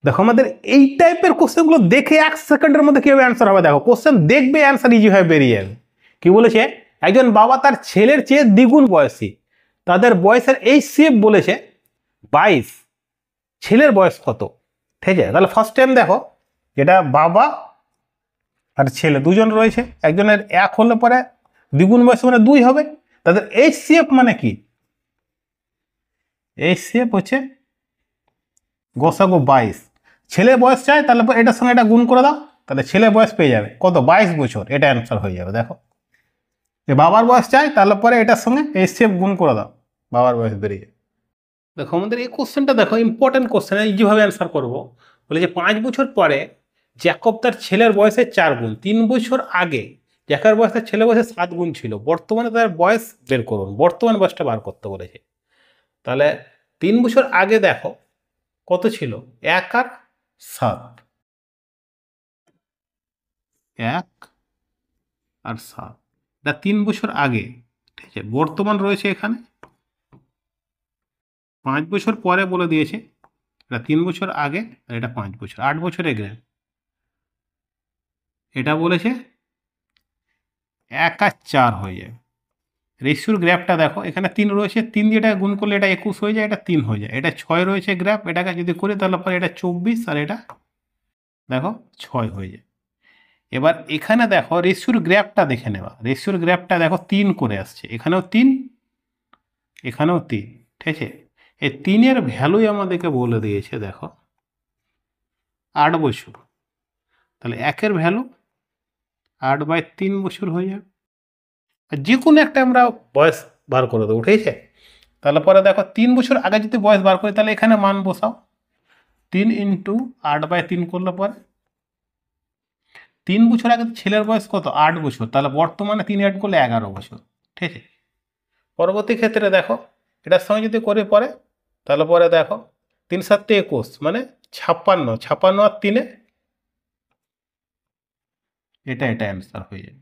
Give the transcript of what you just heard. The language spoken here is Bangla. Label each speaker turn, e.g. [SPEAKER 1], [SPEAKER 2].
[SPEAKER 1] দেখো আমাদের এই টাইপের কোশ্চেনগুলো দেখে 1 সেকেন্ডের মধ্যে কিভাবে অ্যান্সার হবে, দেখো কোশ্চেন দেখবে অ্যান্সার ইজি হয়ে বেরিয়ে যাবে। কি বলেছে, একজন বাবা তার ছেলের চেয়ে দ্বিগুণ বয়সী, তাদের বয়সের HCF বলেছে 22, ছেলের বয়স কত? ঠিক আছে, তাহলে ফার্স্ট টাইম দেখো যেটা বাবা আর ছেলে দুজন রয়েছে, একজনের 1 হলে পরে দ্বিগুণ বয়স মানে 2 হবে, তাদের HCF মানে কি, HCF হচ্ছে গসাগু 22, ছেলে বয়স চাই তাহলে এটার সঙ্গে এটা গুণ করে দাও, তাহলে ছেলে বয়স পেয়ে যাবে কত, 22 বছর, এটা অ্যান্সার হয়ে যাবে। দেখো যে বাবার বয়স চাই তাহলে পরে এটার সঙ্গে HCF গুণ করে দাও, বাবার বয়স বেরিয়ে যাবে। দেখো আমাদের এই কোশ্চেনটা দেখো ইম্পর্টেন্ট কোশ্চেন, ইজিভাবে অ্যান্সার করবো। বলে যে 5 বছর পরে জ্যাকব তার ছেলের বয়সের 4 গুণ, 3 বছর আগে জ্যাকের বয়স তার ছেলের বয়সে 7 গুণ ছিল, বর্তমানে তার বয়স বের করুন, বর্তমান বয়সটা বার করতে বলেছে। তাহলে 3 বছর আগে দেখো কত ছিল, 1 আর 7, 1 আর 7, এটা 3 বছর আগে। ঠিক আছে, বর্তমান রয়েছে এখানে 5 বছর পরে বলে দিয়েছে, এটা 3 বছর আগে আর এটা 5 বছর, 8 বছরের গ্যাপ। এটা বলেছে 1 আর 4 হয়ে যায়। রেশিওর গ্রাফটা দেখো এখানে 3 রয়েছে, 3 দিয়ে এটা গুণ করলে এটা 21 হয়ে যায়, এটা 3 হয়ে যায়, এটা 6 রয়েছে গ্রাফ, এটাকে যদি করি তাহলে পরে এটা 24 আর এটা দেখো 6 হয়ে যায়। এবার এখানে দেখো রেশিওর গ্রাফটা দেখে নেওয়া, রেশিওর গ্রাফটা দেখো 3 করে আসছে, এখানেও 3 এখানেও 3। ঠিক আছে, এই 3-এর ভ্যালুই আমাদেরকে বলে দিয়েছে দেখো 8 বছর, তাহলে 1-এর ভ্যালু 8/3 বছর হয়ে যাবে। যে কোনো একটা আমরা বয়স বার করে দেবো। ঠিক আছে, তাহলে পরে দেখো 3 বছর আগে যদি বয়স বার করি তাহলে এখানে মান বসাও, 3 × 8/3 করলে পরে 3 বছর আগে ছেলের বয়স কত, 8 বছর, তাহলে বর্তমানে 3 অ্যাড করলে 11 বছর। ঠিক আছে, পরবর্তী ক্ষেত্রে দেখো এটার সঙ্গে যদি করে পরে তাহলে পরে দেখো 3 × 7 = 21 মানে 56, 56 আর 3-এ এটা অ্যান্সার হয়ে যাবে।